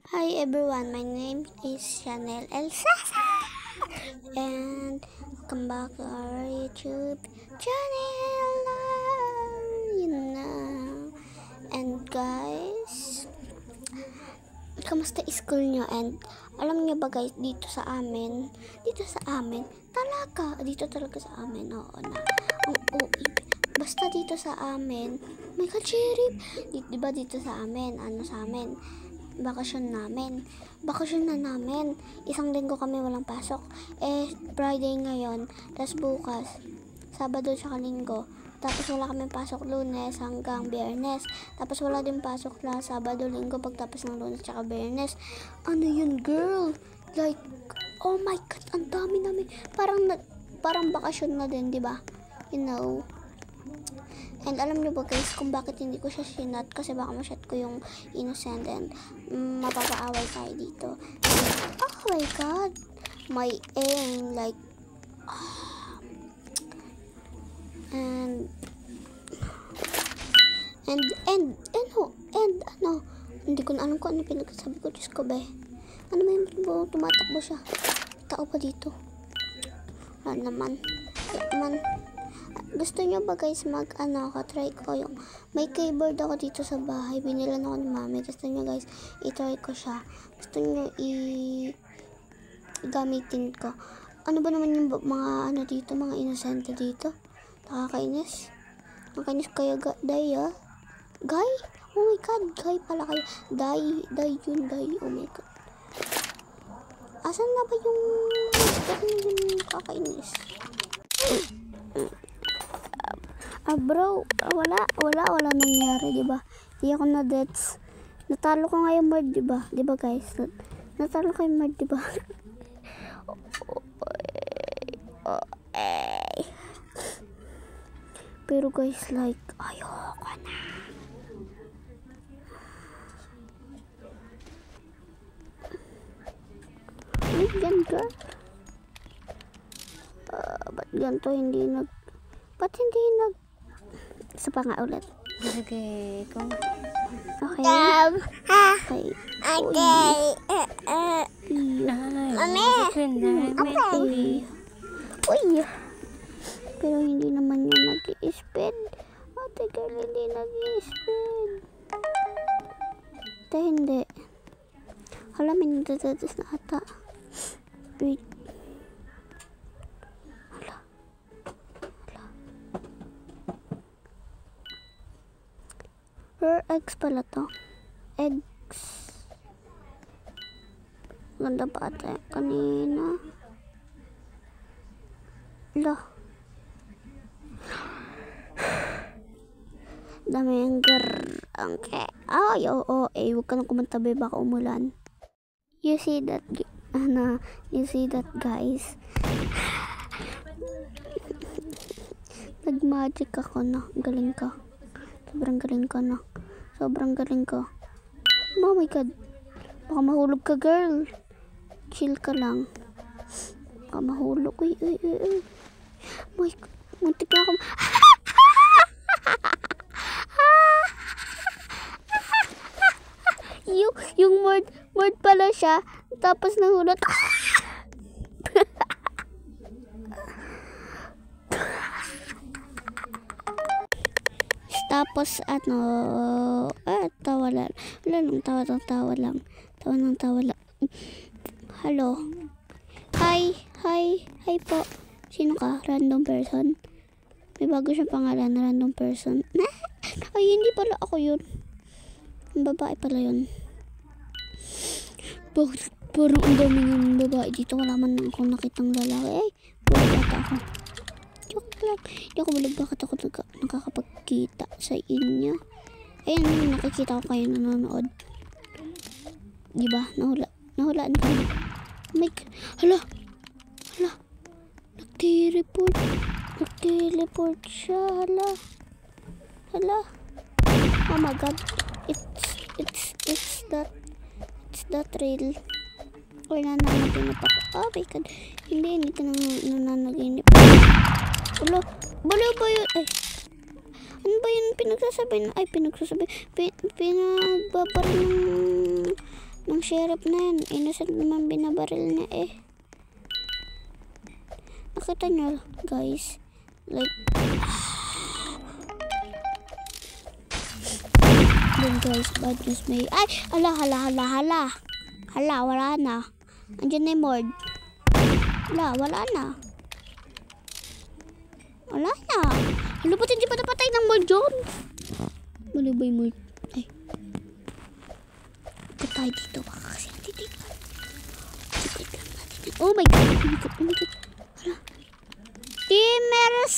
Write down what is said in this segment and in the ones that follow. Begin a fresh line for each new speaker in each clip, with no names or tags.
Hi everyone, my name is Chanel Elsa and welcome back to our YouTube channel. And guys, kamusta school nyo? And alam nyo ba guys, dito sa amin talaga sa amin, oo na, ang OE. Basta dito sa amin, my God, Sheriff, diba dito sa amin, bakasyon na namin, isang linggo kami walang pasok, Friday ngayon, tapos bukas, Sabado tsaka Linggo, tapos wala kami pasok Lunes hanggang Biyernes, tapos wala din pasok na Sabado, Linggo, pagtapos ng Lunes tsaka Biyernes. Ano yun, girl? Like, oh my God, ang dami namin, parang bakasyon na din, di ba? You know. And alam niyo ba guys kung bakit hindi ko siya sinat? Kasi baka ma-shot ko yung innocent and mapapaaway tayo dito. Oh my God, my aim, like, and ano, hindi ko na alam kung ano pinagsasabi ko. Diyos ko, be, ano ba yung tumatakbo siya? Tao pa dito? Wala naman. Gusto nyo ba guys try ko yung may keyboard ako dito sa bahay, binilan ako ni mami. Gusto nyo guys i-try ko siya? Gusto nyo gamitin ko? Ano ba naman yung mga dito, mga inosente dito? Nakakainis kayo guy. Oh my God, guy pala kayo. Day, oh my God. Asan na ba yung nakakainis? Bro, wala nangyari, diba? Di ako na deaths. Natalo ko nga yung murd, diba? Diba guys? Natalo ko yung murd, diba? Pero guys, like, ayoko na. Yan ka? Ba't ganito ba't hindi nag isa pa nga ulit. Okay. Okay. Uy. Pero hindi naman yun nag-i-speed. Ate girl, hindi nag-i-speed. Hindi. Hala, may nagdadadas na ata. Wait. Rare eggs pala to. Eggs. Ganda pa ata kanina. Lah. Dami yung okay. Ay, oo. Huwag ka na kumantabi, baka umulan. You see that, guys? Nag-magic ako na. Galing ka. Sobrang galing ka. Oh my God. Baka mahulog ka, girl. Chill ka lang. Baka mahulog. Uy. My God. Muntik na ako. yung word pala siya. Tapos nahulog. Tapos tawa lang. Tawa lang. Hello. Hi po. Sino ka? Random person? May bago siyang pangalan, random person. Ay, hindi pala ako yun. Babae pala yun. Bakit parang ang dami ng babae dito? Wala man akong nakitang lalaki. Wala bata ako. Joke lang. Hindi ako malag, bakit ako nakakapagkita sa inyo. Ayun, nakikita ko kayo nanonood. Diba? Nahulaan kayo. Oh my God. Hala. Nag-teleport siya. Hala. Oh my God. It's that real. Or nananaginip ako. Oh my God. Hindi ka nananaginip. Wala ba yun? Ay. Ano ba yun pinagsasabi? Pinagbabaril ng sheriff na yun. Innocent naman binabaril niya eh. Nakita nyo guys, like yun guys, bad news may hala, wala na. Andiyan na yung Mord. Wala na. Hala, ba't hindi pa napatay ng Mord yun? Mali ba yung Mord? Ay. Ikot tayo dito. Baka kasi titigan. Oh my god. Hala. Teamers.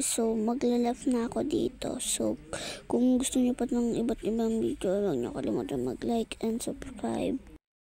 So, magla-left na ako dito. So, kung gusto niyo pa ng iba't ibang video, huwag niyo kalimutan mag-like and subscribe.